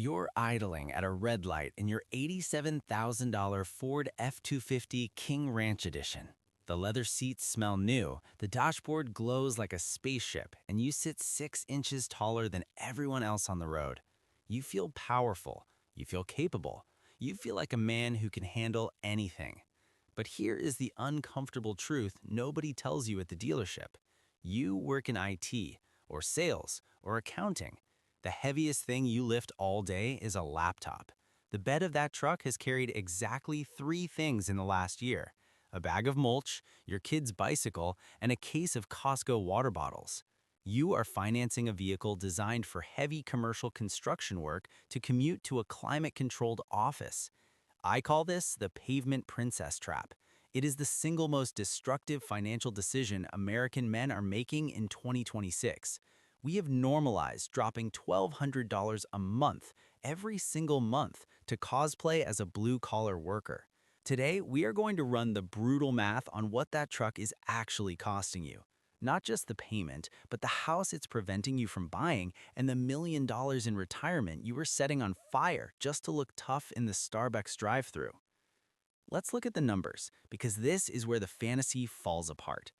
You're idling at a red light in your $87,000 Ford F-250 King Ranch Edition. The leather seats smell new, the dashboard glows like a spaceship, and you sit 6 inches taller than everyone else on the road. You feel powerful, you feel capable, you feel like a man who can handle anything. But here is the uncomfortable truth nobody tells you at the dealership. You work in IT, or sales, or accounting. The heaviest thing you lift all day is a laptop. The bed of that truck has carried exactly 3 things in the last year: a bag of mulch, your kid's bicycle, and a case of Costco water bottles. You are financing a vehicle designed for heavy commercial construction work to commute to a climate-controlled office. I call this the Pavement Princess trap. It is the single most destructive financial decision American men are making in 2026. We have normalized dropping $1,200 a month, every single month, to cosplay as a blue-collar worker. Today, we are going to run the brutal math on what that truck is actually costing you. Not just the payment, but the house it's preventing you from buying and the $1 million in retirement you were setting on fire just to look tough in the Starbucks drive-thru. Let's look at the numbers, because this is where the fantasy falls apart.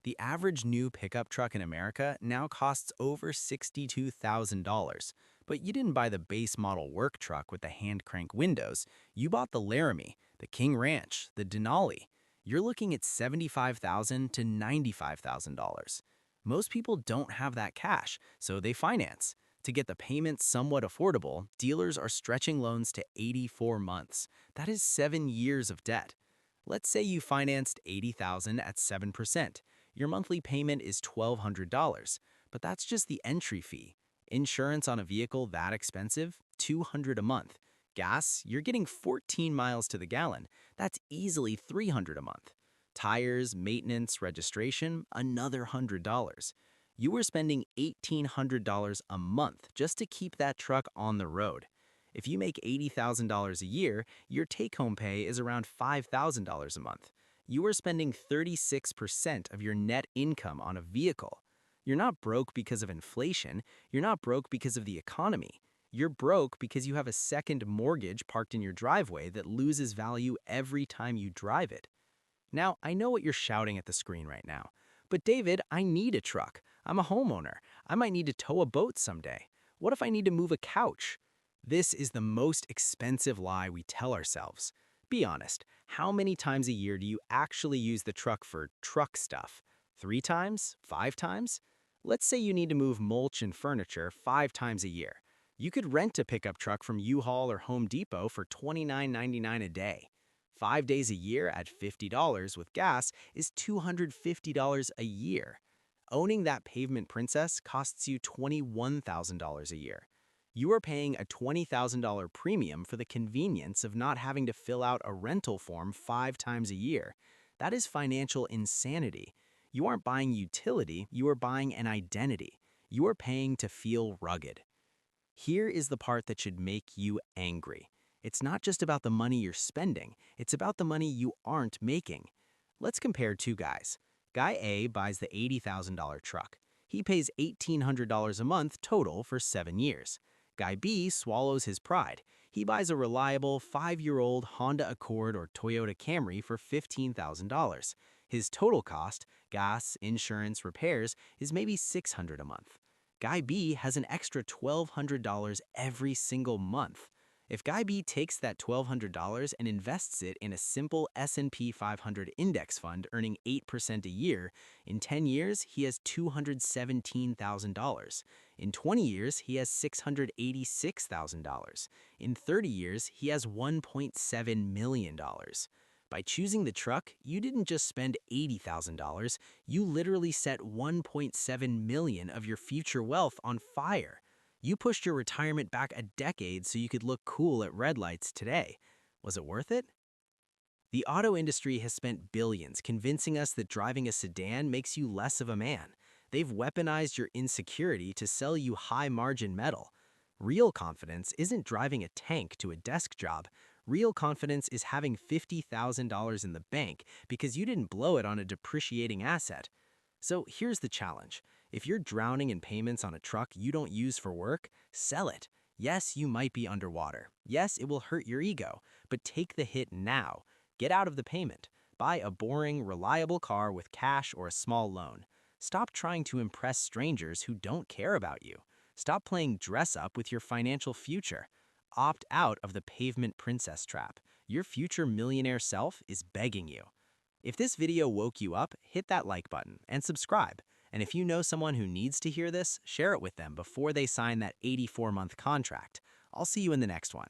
The average new pickup truck in America now costs over $62,000. But you didn't buy the base model work truck with the hand crank windows. You bought the Laramie, the King Ranch, the Denali. You're looking at $75,000 to $95,000. Most people don't have that cash, so they finance. To get the payments somewhat affordable, dealers are stretching loans to 84 months. That is 7 years of debt. Let's say you financed $80,000 at 7%. Your monthly payment is $1,200, but that's just the entry fee. Insurance on a vehicle that expensive? $200 a month. Gas, you're getting 14 miles to the gallon. That's easily $300 a month. Tires, maintenance, registration, another $100. You were spending $1,800 a month just to keep that truck on the road. If you make $80,000 a year, your take-home pay is around $5,000 a month. You are spending 36% of your net income on a vehicle. You're not broke because of inflation. You're not broke because of the economy. You're broke because you have a second mortgage parked in your driveway that loses value every time you drive it. Now, I know what you're shouting at the screen right now. But David, I need a truck. I'm a homeowner. I might need to tow a boat someday. What if I need to move a couch? This is the most expensive lie we tell ourselves. Be honest, how many times a year do you actually use the truck for truck stuff? 3 times? 5 times? Let's say you need to move mulch and furniture 5 times a year. You could rent a pickup truck from U-Haul or Home Depot for $29.99 a day. 5 days a year at $50 with gas is $250 a year. Owning that Pavement Princess costs you $21,000 a year. You are paying a $20,000 premium for the convenience of not having to fill out a rental form 5 times a year. That is financial insanity. You aren't buying utility, you are buying an identity. You are paying to feel rugged. Here is the part that should make you angry. It's not just about the money you're spending, it's about the money you aren't making. Let's compare two guys. Guy A buys the $80,000 truck. He pays $1,800 a month total for 7 years. Guy B swallows his pride. He buys a reliable 5-year-old Honda Accord or Toyota Camry for $15,000. His total cost, gas, insurance, repairs, is maybe $600 a month. Guy B has an extra $1,200 every single month. If Guy B takes that $1,200 and invests it in a simple S&P 500 index fund earning 8% a year, in 10 years he has $217,000. In 20 years he has $686,000. In 30 years he has $1.7 million. By choosing the truck, you didn't just spend $80,000, you literally set $1.7 million of your future wealth on fire. You pushed your retirement back a decade so you could look cool at red lights today. Was it worth it? The auto industry has spent billions convincing us that driving a sedan makes you less of a man. They've weaponized your insecurity to sell you high-margin metal. Real confidence isn't driving a tank to a desk job. Real confidence is having $50,000 in the bank because you didn't blow it on a depreciating asset. So here's the challenge. If you're drowning in payments on a truck you don't use for work, sell it. Yes, you might be underwater. Yes, it will hurt your ego, but take the hit now. Get out of the payment. Buy a boring, reliable car with cash or a small loan. Stop trying to impress strangers who don't care about you. Stop playing dress up with your financial future. Opt out of the Pavement Princess trap. Your future millionaire self is begging you. If this video woke you up, hit that like button and subscribe. And if you know someone who needs to hear this, share it with them before they sign that 84-month contract. I'll see you in the next one.